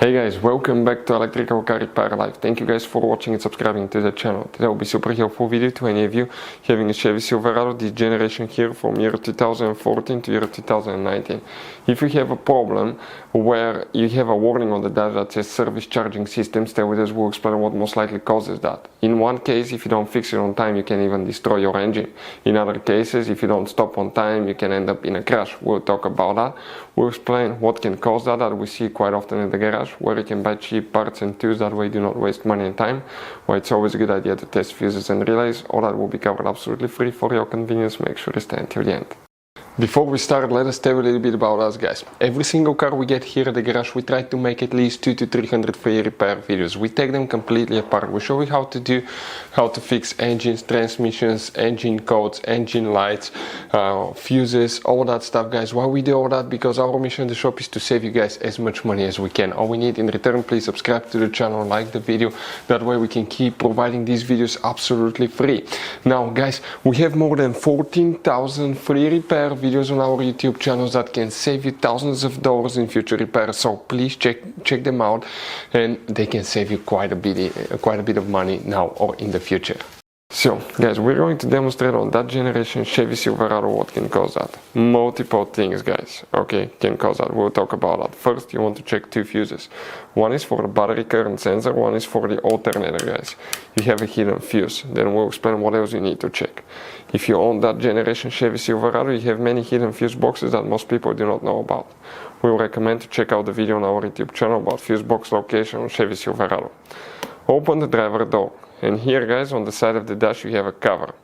Hey guys, welcome back to Electrical Car Repair Live. Thank you guys for watching and subscribing to the channel. Today will be super helpful video to any of you having a Chevy Silverado this generation here from year 2014 to year 2019. If you have a problem where you have a warning on the dash that says service charging system, stay with us, we'll explain what most likely causes that. In one case, if you don't fix it on time, you can even destroy your engine. In other cases, if you don't stop on time, you can end up in a crash. We'll talk about that. We'll explain what can cause that we see quite often in the garage, where you can buy cheap parts and tools, that way you do not waste money and time, why it's always a good idea to test fuses and relays. All that will be covered absolutely free for your convenience. Make sure to stay until the end. Before we start, let us tell you a little bit about us, guys. Every single car we get here at the garage, we try to make at least 200 to 300 free repair videos. We take them completely apart. We show you how to fix engines, transmissions, engine codes, engine lights, fuses, all that stuff, guys. Why we do all that? Because our mission in the shop is to save you guys as much money as we can. All we need in return, please subscribe to the channel, like the video. That way we can keep providing these videos absolutely free. Now, guys, we have more than 14,000 free repair videos on our YouTube channels that can save you thousands of dollars in future repairs. So please check them out, and they can save you quite a bit of money now or in the future. So guys, we're going to demonstrate on that generation Chevy Silverado what can cause that. Multiple things, guys, okay, can cause that. We'll talk about that. First, you want to check two fuses. One is for the battery current sensor, one is for the alternator, guys. You have a hidden fuse, then we'll explain what else you need to check. If you own that generation Chevy Silverado, you have many hidden fuse boxes that most people do not know about. We will recommend to check out the video on our YouTube channel about fuse box location on Chevy Silverado. Open the driver door. And here, guys, on the side of the dash you have a cover.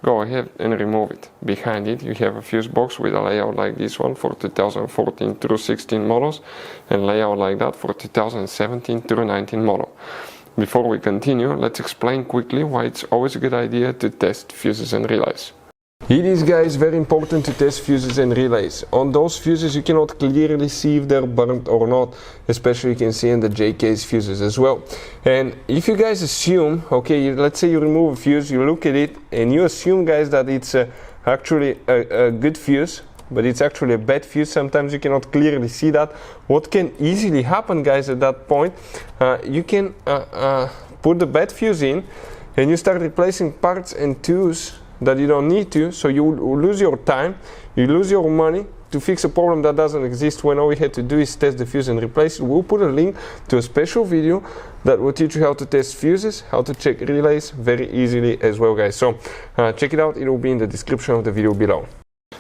Go ahead and remove it. Behind it you have a fuse box with a layout like this one for 2014 through 16 models, and layout like that for 2017 through 19 model. Before we continue, let's explain quickly why it's always a good idea to test fuses and relays. It is, guys, very important to test fuses and relays. On those fuses you cannot clearly see if they're burnt or not, especially you can see in the J-case fuses as well. And if you guys assume, okay, let's say you remove a fuse, you look at it and you assume, guys, that it's actually a good fuse, but it's actually a bad fuse. Sometimes you cannot clearly see that. What can easily happen, guys, at that point, you can put the bad fuse in and you start replacing parts and tools that you don't need to, so you lose your time, you lose your money to fix a problem that doesn't exist, when all we had to do is test the fuse and replace it. We'll put a link to a special video that will teach you how to test fuses, how to check relays very easily as well, guys. So check it out, it will be in the description of the video below.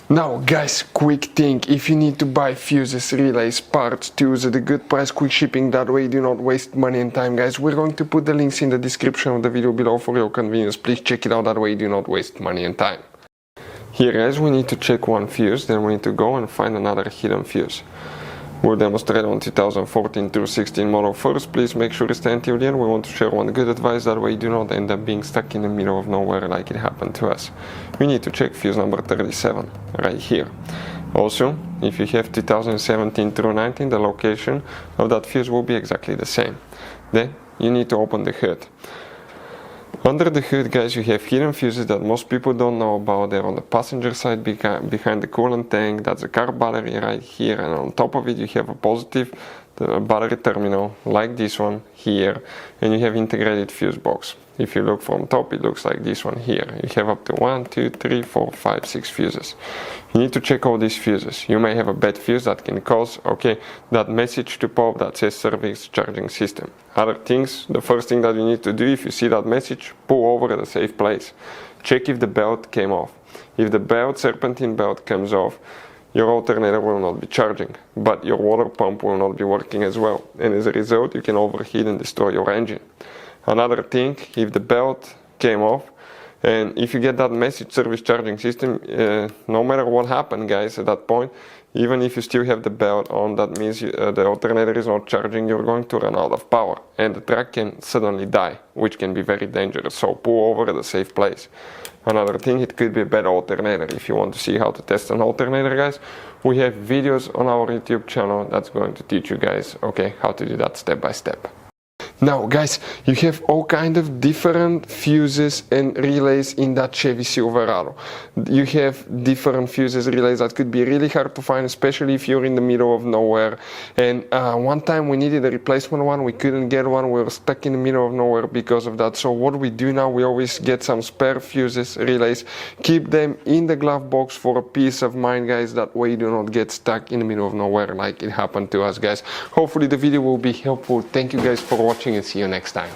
Now, guys, quick thing, if you need to buy fuses, relays, parts, tools at a good price, quick shipping, that way you do not waste money and time, guys, we're going to put the links in the description of the video below for your convenience. Please check it out, that way you do not waste money and time. Here, guys, we need to check one fuse, then we need to go and find another hidden fuse. We'll demonstrate on 2014 through 16 model first. Please make sure to stay until the end. We want to share one good advice, that way you do not end up being stuck in the middle of nowhere like it happened to us. We need to check fuse number 37 right here. Also, if you have 2017 through 19, the location of that fuse will be exactly the same. Then you need to open the hood. Under the hood, guys, you have hidden fuses that most people don't know about. They're on the passenger side behind the coolant tank. That's a car battery right here, and on top of it you have a positive battery terminal like this one here, and you have integrated fuse box. If you look from top, it looks like this one here. You have up to 1, 2, 3, 4, 5, 6 fuses. You need to check all these fuses. You may have a bad fuse that can cause, okay, that message to pop that says service charging system. Other things, the first thing that you need to do, if you see that message, pull over at a safe place. Check if the belt came off. If the serpentine belt comes off, your alternator will not be charging, but your water pump will not be working as well, and as a result you can overheat and destroy your engine. Another thing, if the belt came off, and if you get that message service charging system, no matter what happened, guys, at that point, even if you still have the belt on, that means the alternator is not charging, you're going to run out of power, and the truck can suddenly die, which can be very dangerous, so pull over at a safe place. Another thing, it could be a bad alternator. If you want to see how to test an alternator, guys, we have videos on our YouTube channel that's going to teach you guys, okay, how to do that step by step. Now guys, you have all kind of different fuses and relays in that Chevy Silverado. You have different fuses, relays that could be really hard to find, especially if you're in the middle of nowhere. And one time we needed a replacement one, we couldn't get one, we were stuck in the middle of nowhere because of that. So what we do now, we always get some spare fuses, relays, keep them in the glove box for a peace of mind, guys. That way you do not get stuck in the middle of nowhere like it happened to us, guys. Hopefully the video will be helpful. Thank you guys for watching and see you next time.